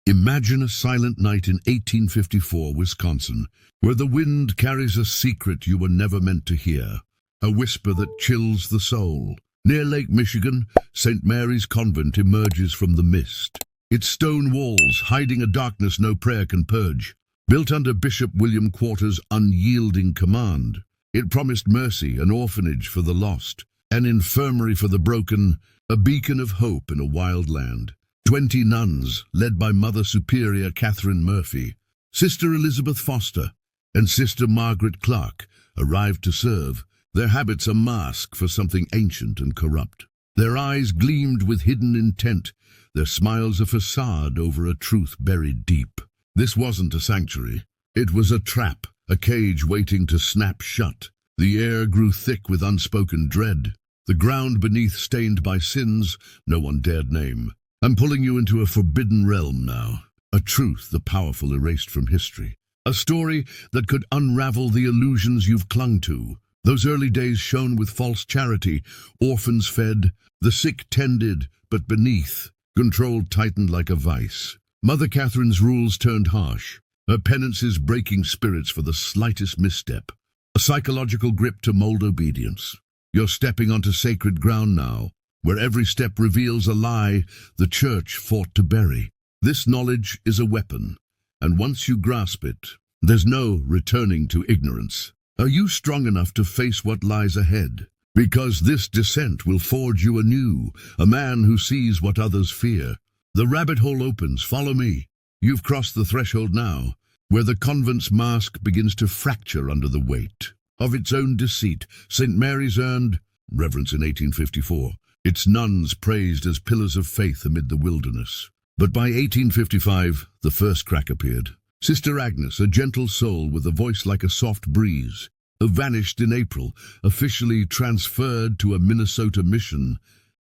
Imagine a silent night in 1854 Wisconsin, where the wind carries a secret you were never meant to hear, a whisper that chills the soul. Near Lake Michigan, St. Mary's Convent emerges from the mist, its stone walls hiding a darkness no prayer can purge. Built under Bishop William Quarter's unyielding command, it promised mercy, an orphanage for the lost, an infirmary for the broken, a beacon of hope in a wild land. 20 nuns, led by Mother Superior Catherine Murphy, Sister Elizabeth Foster, and Sister Margaret Clark, arrived to serve, their habits a mask for something ancient and corrupt. Their eyes gleamed with hidden intent, their smiles a facade over a truth buried deep. This wasn't a sanctuary. It was a trap, a cage waiting to snap shut. The air grew thick with unspoken dread, the ground beneath stained by sins no one dared name. I'm pulling you into a forbidden realm now, a truth the powerful erased from history, a story that could unravel the illusions you've clung to. Those early days shone with false charity, orphans fed, the sick tended, but beneath, control tightened like a vice. Mother Catherine's rules turned harsh, her penances breaking spirits for the slightest misstep, a psychological grip to mold obedience. You're stepping onto sacred ground now, where every step reveals a lie the church fought to bury. This knowledge is a weapon, and once you grasp it, there's no returning to ignorance. Are you strong enough to face what lies ahead? Because this descent will forge you anew, a man who sees what others fear. The rabbit hole opens, follow me. You've crossed the threshold now, where the convent's mask begins to fracture under the weight of its own deceit. St. Mary's earned reverence in 1854. Its nuns praised as pillars of faith amid the wilderness. But by 1855, the first crack appeared. Sister Agnes, a gentle soul with a voice like a soft breeze, vanished in April, officially transferred to a Minnesota mission,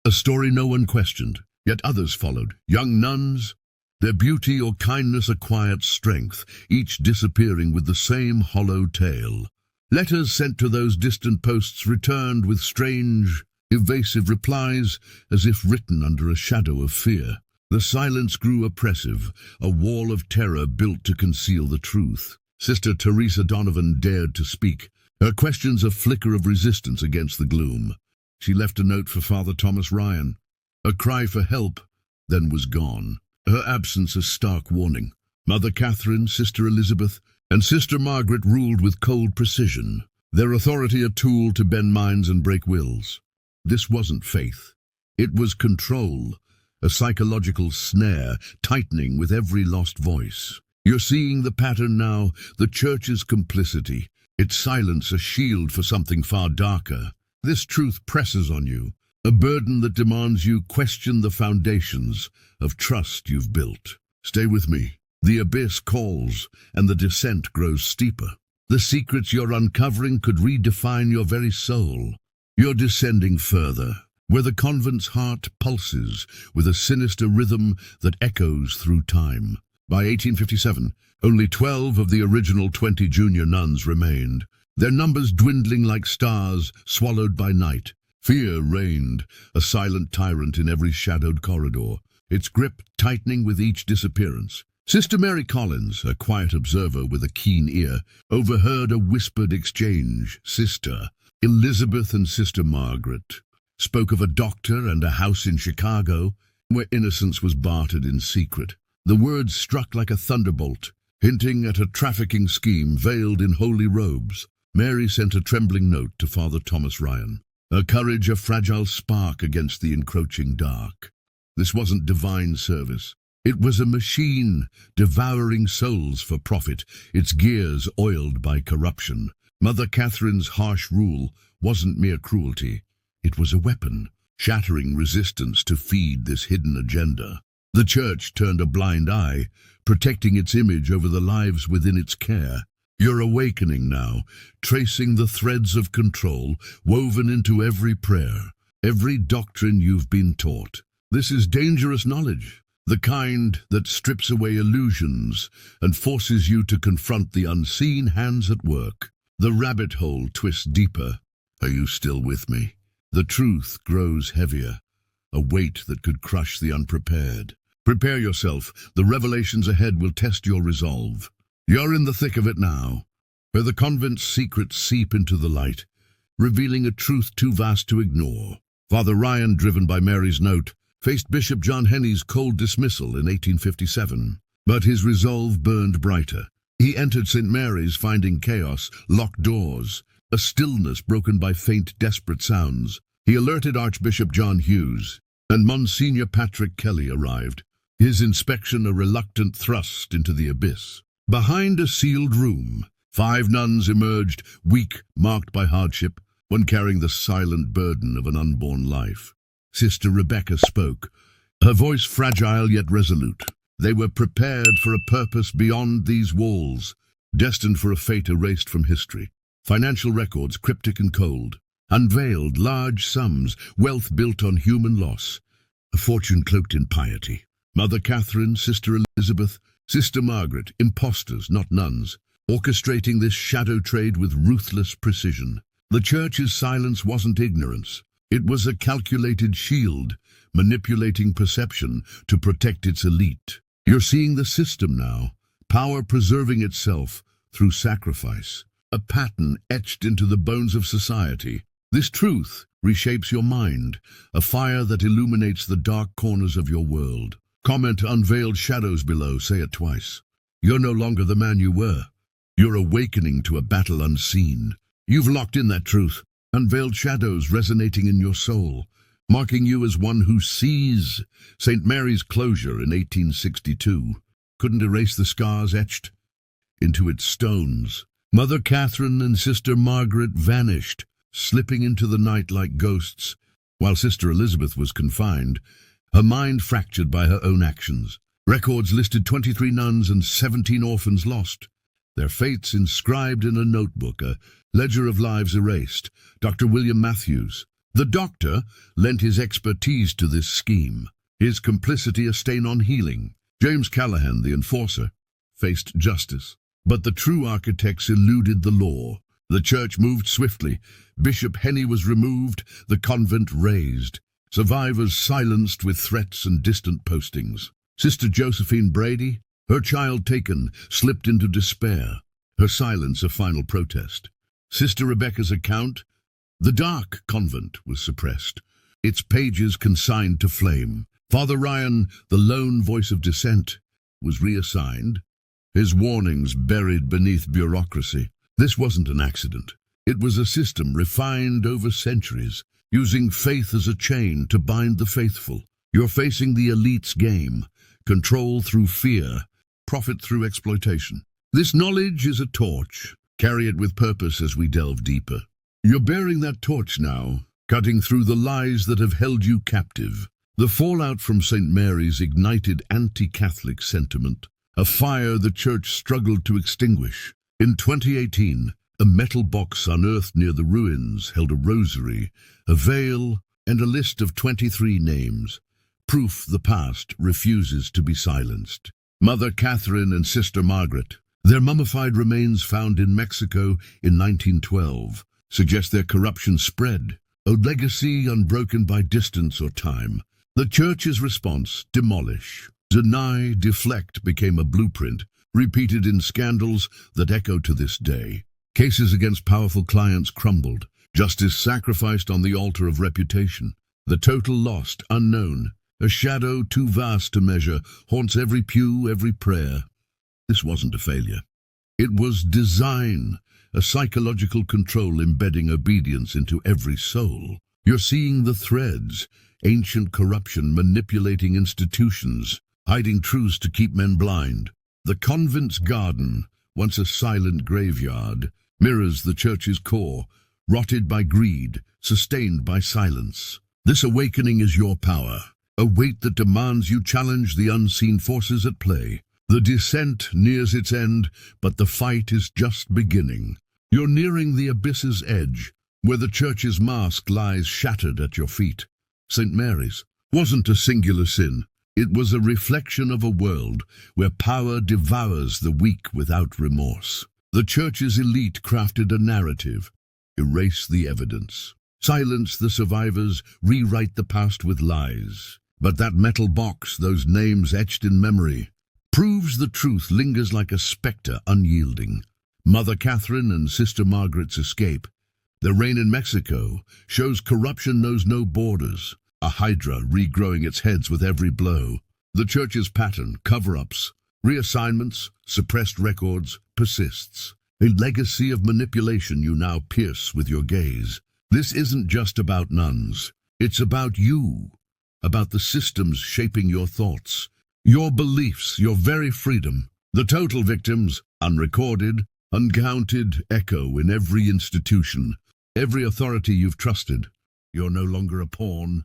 a story no one questioned. Yet others followed, young nuns, their beauty or kindness a quiet strength, each disappearing with the same hollow tale. Letters sent to those distant posts returned with strange, evasive replies, as if written under a shadow of fear. The silence grew oppressive, a wall of terror built to conceal the truth. Sister Teresa Donovan dared to speak, her questions a flicker of resistance against the gloom. She left a note for Father Thomas Ryan, a cry for help, then was gone, her absence a stark warning. Mother Catherine, Sister Elizabeth, and Sister Margaret ruled with cold precision, their authority a tool to bend minds and break wills. This wasn't faith. It was control, a psychological snare, tightening with every lost voice. You're seeing the pattern now, the church's complicity, its silence a shield for something far darker. This truth presses on you, a burden that demands you question the foundations of trust you've built. Stay with me. The abyss calls, and the descent grows steeper. The secrets you're uncovering could redefine your very soul. You're descending further, where the convent's heart pulses with a sinister rhythm that echoes through time. By 1857, only 12 of the original 20 junior nuns remained, their numbers dwindling like stars swallowed by night. Fear reigned, a silent tyrant in every shadowed corridor, its grip tightening with each disappearance. Sister Mary Collins, a quiet observer with a keen ear, overheard a whispered exchange. Sister Elizabeth and Sister Margaret spoke of a doctor and a house in Chicago where innocence was bartered in secret. The words struck like a thunderbolt, hinting at a trafficking scheme veiled in holy robes. Mary sent a trembling note to Father Thomas Ryan, her courage a fragile spark against the encroaching dark. This wasn't divine service. It was a machine devouring souls for profit, its gears oiled by corruption. Mother Catherine's harsh rule wasn't mere cruelty. It was a weapon, shattering resistance to feed this hidden agenda. The church turned a blind eye, protecting its image over the lives within its care. You're awakening now, tracing the threads of control woven into every prayer, every doctrine you've been taught. This is dangerous knowledge, the kind that strips away illusions and forces you to confront the unseen hands at work. The rabbit hole twists deeper. Are you still with me? The truth grows heavier, a weight that could crush the unprepared. Prepare yourself. The revelations ahead will test your resolve. You're in the thick of it now, where the convent's secrets seep into the light, revealing a truth too vast to ignore. Father Ryan, driven by Mary's note, faced Bishop John Henny's cold dismissal in 1857. But his resolve burned brighter. He entered St. Mary's, finding chaos, locked doors, a stillness broken by faint, desperate sounds. He alerted Archbishop John Hughes, and Monsignor Patrick Kelly arrived, his inspection a reluctant thrust into the abyss. Behind a sealed room, 5 nuns emerged, weak, marked by hardship, one carrying the silent burden of an unborn life. Sister Rebecca spoke, her voice fragile yet resolute. They were prepared for a purpose beyond these walls, destined for a fate erased from history. Financial records, cryptic and cold, unveiled large sums, wealth built on human loss, a fortune cloaked in piety. Mother Catherine, Sister Elizabeth, Sister Margaret, impostors, not nuns, orchestrating this shadow trade with ruthless precision. The Church's silence wasn't ignorance. It was a calculated shield, manipulating perception to protect its elite. You're seeing the system now, power preserving itself through sacrifice, a pattern etched into the bones of society. This truth reshapes your mind, a fire that illuminates the dark corners of your world. Comment unveiled shadows below, say it twice. You're no longer the man you were. You're awakening to a battle unseen. You've locked in that truth, unveiled shadows resonating in your soul, marking you as one who sees. St. Mary's closure in 1862 couldn't erase the scars etched into its stones. Mother Catherine and Sister Margaret vanished, slipping into the night like ghosts, while Sister Elizabeth was confined, her mind fractured by her own actions. Records listed 23 nuns and 17 orphans lost, their fates inscribed in a notebook, a ledger of lives erased. Dr. William Matthews, the doctor, lent his expertise to this scheme, his complicity a stain on healing. James Callahan, the enforcer, faced justice. But the true architects eluded the law. The Church moved swiftly. Bishop Henny was removed, the convent razed. Survivors silenced with threats and distant postings. Sister Josephine Brady, her child taken, slipped into despair, her silence a final protest. Sister Rebecca's account, the dark convent, was suppressed, its pages consigned to flame. Father Ryan, the lone voice of dissent, was reassigned, his warnings buried beneath bureaucracy. This wasn't an accident. It was a system refined over centuries, using faith as a chain to bind the faithful. You're facing the elite's game, control through fear, profit through exploitation. This knowledge is a torch. Carry it with purpose as we delve deeper. You're bearing that torch now, cutting through the lies that have held you captive. The fallout from St. Mary's ignited anti-Catholic sentiment, a fire the Church struggled to extinguish. In 2018, a metal box unearthed near the ruins held a rosary, a veil, and a list of 23 names. Proof the past refuses to be silenced. Mother Catherine and Sister Margaret, their mummified remains found in Mexico in 1912, suggest their corruption spread, a legacy unbroken by distance or time. The Church's response, demolish, deny, deflect, became a blueprint, repeated in scandals that echo to this day. Cases against powerful clients crumbled, justice sacrificed on the altar of reputation. The total lost, unknown, a shadow too vast to measure, haunts every pew, every prayer. This wasn't a failure. It was design, a psychological control embedding obedience into every soul. You're seeing the threads, ancient corruption manipulating institutions, hiding truths to keep men blind. The convent's garden, once a silent graveyard, mirrors the Church's core, rotted by greed, sustained by silence. This awakening is your power, a weight that demands you challenge the unseen forces at play. The descent nears its end, but the fight is just beginning. You're nearing the abyss's edge, where the Church's mask lies shattered at your feet. St. Mary's wasn't a singular sin. It was a reflection of a world where power devours the weak without remorse. The Church's elite crafted a narrative, erase the evidence, silence the survivors, rewrite the past with lies. But that metal box, those names etched in memory, proves the truth lingers like a spectre unyielding. Mother Catherine and Sister Margaret's escape. Their reign in Mexico shows corruption knows no borders, a hydra regrowing its heads with every blow. The Church's pattern, cover-ups, reassignments, suppressed records, persists. A legacy of manipulation you now pierce with your gaze. This isn't just about nuns. It's about you, about the systems shaping your thoughts, your beliefs, your very freedom. The total victims, unrecorded, uncounted, echo in every institution, every authority you've trusted. You're no longer a pawn.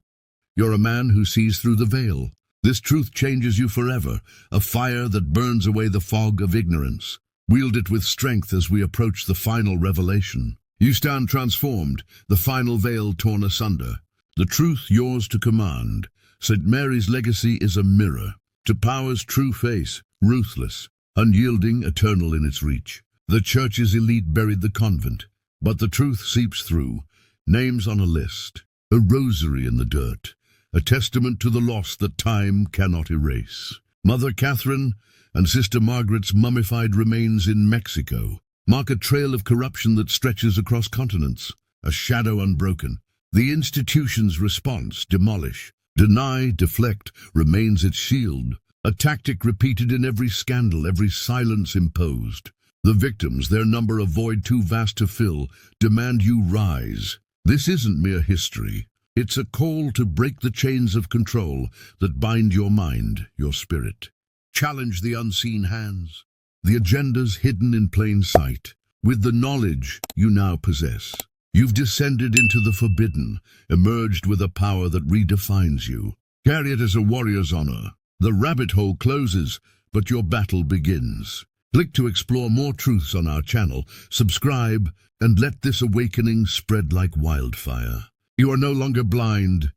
You're a man who sees through the veil. This truth changes you forever, a fire that burns away the fog of ignorance. Wield it with strength as we approach the final revelation. You stand transformed, the final veil torn asunder. The truth yours to command. St. Mary's legacy is a mirror to power's true face, ruthless, unyielding, eternal in its reach. The Church's elite buried the convent, but the truth seeps through. Names on a list, a rosary in the dirt, a testament to the loss that time cannot erase. Mother Catherine and Sister Margaret's mummified remains in Mexico mark a trail of corruption that stretches across continents, a shadow unbroken. The institution's response, demolish, deny, deflect, remains its shield, a tactic repeated in every scandal, every silence imposed. The victims, their number a void too vast to fill, demand you rise. This isn't mere history. It's a call to break the chains of control that bind your mind, your spirit. Challenge the unseen hands, the agendas hidden in plain sight. With the knowledge you now possess, you've descended into the forbidden, emerged with a power that redefines you. Carry it as a warrior's honor. The rabbit hole closes, but your battle begins. Click to explore more truths on our channel, subscribe, and let this awakening spread like wildfire. You are no longer blind,